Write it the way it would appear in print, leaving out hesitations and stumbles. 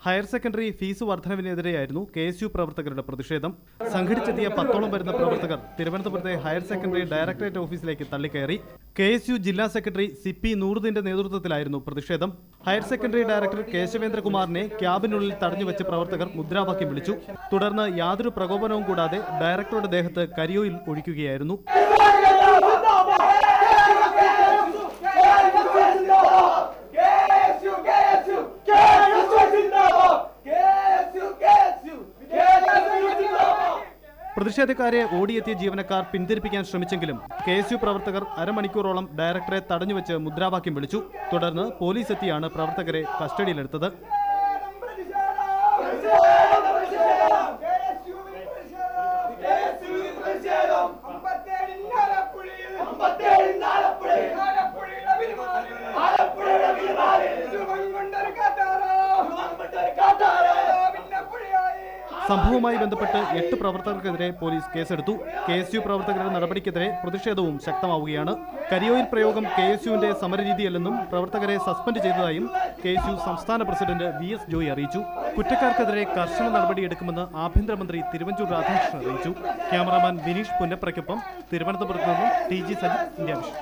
Higher secondary fees വർധനവിനെതിരെയായിരുന്നു KSU പ്രവർത്തകരുടെ പ്രതിഷേധം. സംഘടിച്ചെത്തിയ 10ഓളം വരുന്ന പ്രവർത്തകർ തിരുവനന്തപുരത്തെ ഹയർ സെക്കൻഡറി ഡയറക്ടറേറ്റ് ഓഫീസിലേക്ക് തള്ളിക്കയറി. KSU ജില്ലാ സെക്രട്ടറി CP നൂറുദ്ദീന്റെ നേതൃത്വത്തിലായിരുന്നു പ്രതിഷേധം. ഹയർ സെക്കൻഡറി ഡയറക്ടർ കേശവേന്ദ്രകുമാറിനെ ക്യാബിനുള്ളിൽ തടഞ്ഞുവെച്ച് പ്രവർത്തകർ മുദ്രാവാക്യം വിളിച്ചു. തുടർന്ന് യാതൊരു പ്രകോപനവും കൂടാതെ ഡയറക്ടറുടെ ദേഹത്ത് കരിയോയിൽ ഒഴിക്കുകയായിരുന്നു. പ്രതിഷേധക്കാരെ ഓടിയെത്തിയ ജീവനക്കാർ പിന്തിരിപ്പിക്കാൻ ശ്രമിച്ചെങ്കിലും KSU പ്രവർത്തകർ അരമണിക്കൂറോളം ഡയറക്ടറെ തടഞ്ഞുവെച്ച് മുദ്രാവാക്യം വിളിച്ചു. തുടർന്ന് പോലീസ് എത്തിയാണ് പ്രവർത്തകരെ കസ്റ്റഡിയിലെടുത്തത്. സംഭവവുമായി ബന്ധപ്പെട്ട് 8 പ്രവർത്തകർക്കെതിരെ പോലീസ് കേസെടുത്തു. KSU പ്രവർത്തകരുടെ നടപടിക്കെതിരെ പ്രതിഷേധവും ശക്തമാവുകയാണ്. കരിയോയിൽ പ്രയോഗം KSUവിന്റെ സമരരീതിയല്ലെന്നും പ്രവർത്തകരെ സസ്പെൻഡ് ചെയ്തതായും KSU സംസ്ഥാന പ്രസിഡന്റ് VS ജോയി അറിയിച്ചു. കുറ്റക്കാർക്കെതിരെ കർശന നടപടിയെടുക്കുമെന്ന് ആഭ്യന്തരമന്ത്രി തിരുവഞ്ചൂർ രാധാകൃഷ്ണൻ അറിയിച്ചു. ക്യാമറാമാൻ വിനീഷ് പുന്നപ്രയ്ക്കൊപ്പം തിരുവനന്തപുരത്ത് നിന്നും TG സജിത്, ഇന്ത്യ വിഷൻ.